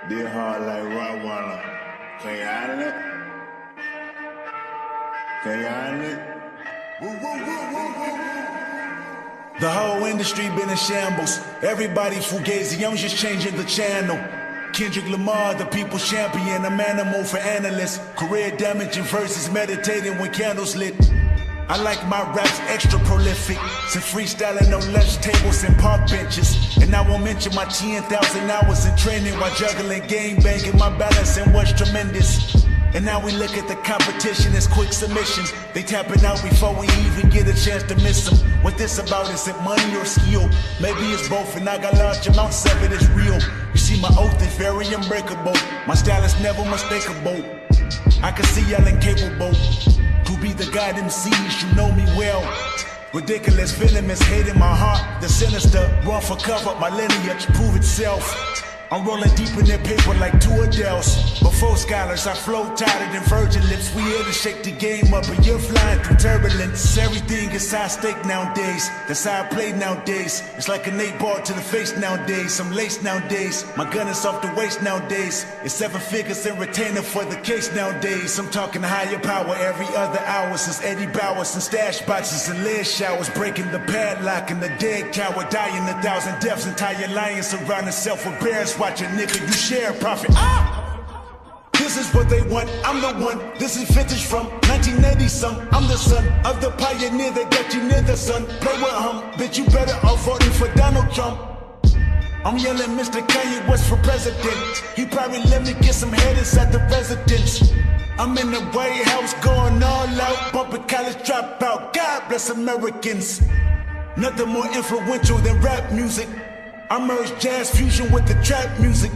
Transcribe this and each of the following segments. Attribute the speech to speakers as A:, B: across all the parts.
A: Did hard like Rottweiler. Can you handle it? Can you handle it?
B: The whole industry been in shambles. Everybody fugazi, I'm just changing the channel. Kendrick Lamar, the people's champion, I'm animal for analysts. Career damaging verses, meditating when candles lit. I like my raps extra prolific. Some freestyling on lunch tables and park benches. And I won't mention my 10,000 hours in training while juggling game banging. My balancing was tremendous. And now we look at the competition as quick submissions. They tapping out before we even get a chance to miss them. What this about, is it money or skill? Maybe it's both, and I got large amounts of it, it's real. You see, my oath is very unbreakable. My style is never mistakable. I can see y'all incapable to be the god MCs, you know me well. Ridiculous, venomous, hate in my heart. The sinister, run for cover, my lineage prove itself. I'm rolling deep in their paper like two Adels. Before scholars, I flow tighter than virgin lips. We here to shake the game up, and you're flying through turbulence. Everything is high stake nowadays. That's how I play nowadays. It's like an 8-ball to the face nowadays. I'm laced nowadays. My gun is off the waist nowadays. It's 7 figures in retainer for the case nowadays. I'm talking higher power every other hour since Eddie Bowers and stash boxes and lead showers. Breaking the padlock and the dead coward. Dying 1,000 deaths. Entire lions surround itself with bears. Watch a nigga, you share profit. This is what they want, I'm the one. This is vintage from 1980 some. I'm the son of the pioneer that got you near the sun. Play with bitch, you better off voting for Donald Trump. I'm yelling Mr. Kanye West for president. He probably let me get some head inside the residence. I'm in the White House going all out, bumping college dropout. God bless Americans. Nothing more influential than rap music. I merge jazz fusion with the trap music.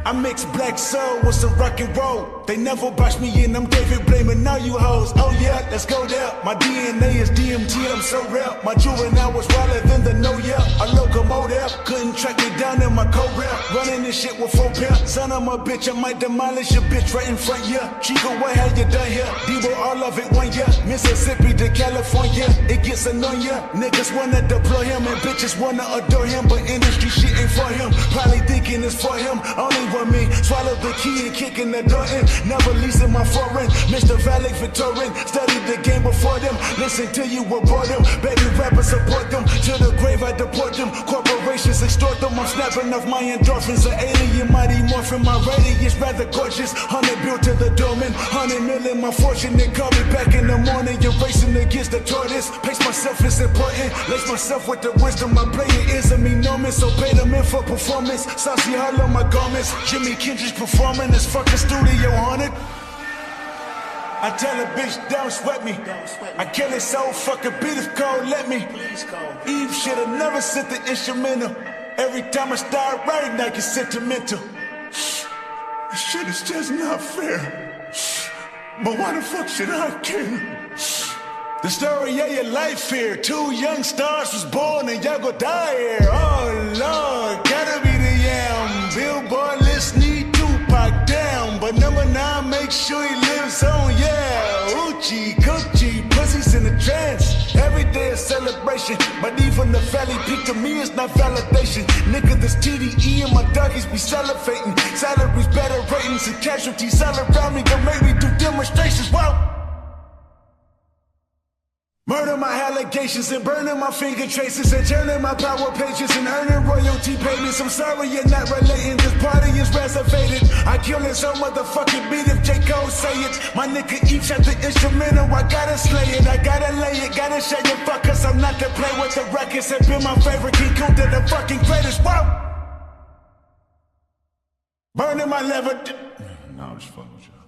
B: I mix black soul with some rock and roll. They never box me in, I'm David blaming all you hoes. Oh yeah, let's go there. My DNA is DMT, I'm so rare. My juvenile was wilder than the no yeah. A locomotive, couldn't track me down in my co-rap. Running this shit with 4 pair. Son of a bitch, I might demolish your bitch right in front, yeah. Chico, what have you done here? Debo, all of it 1 year. Mississippi to California, it gets annoying. Niggas wanna deploy him and bitches wanna adore him, but industry shit ain't for him. Probably thinking it's for him, only for me. Swallow the key and kicking the door in. Never leasing my foreign. Mr. Valedictorian, studied the game before them. Listen till you were boredom. Baby rappers support them. To the grave I deport them. Corporations extort them. I'm snapping off my endorphins. An alien mighty morphin. My radius rather gorgeous. 100 built to the domain. 100 million my fortune. They call me back in the morning. You're racing against the tortoise. Pace myself is important. Lace myself with the wisdom. My player is enormous. So pay them in for performance. Saucy hollow my garments. Jimmy Kendrick performing this fucking studio haunted. I tell a bitch, don't sweat me. I kill it so fucking beat if cold, let me. Eve should've never sent the instrumental. Every time I start writing, I get sentimental. This shit is just not fair. But why the fuck should I care? The story of your life here. 2 young stars was born and y'all gon' die here. Oh Lord, gotta be the yam. Billboard list need Tupac down. But number 9, make sure he lives on, yeah. Uchi, coochie, pussies in the trance. Every day is celebration. But even the valley peak to me is not validation. Nigga, this TDE and my doggies be salivating. Salaries, better ratings, and casualties all around me. Gon' make me do demonstrations, wow. Murder my allegations and burning my finger traces and turning my power pages and earning royalty payments. I'm sorry you're not relating, this party is reservated. I kill it so motherfucking beat if J. Cole say it. My nigga each at the instrumental, I gotta slay it, I gotta lay it, gotta show you fuck, cause I'm not to play with the records. Have been my favorite, King Kunta, the fucking greatest, whoa! Burning my lever.
A: No, I'm just fucking with you.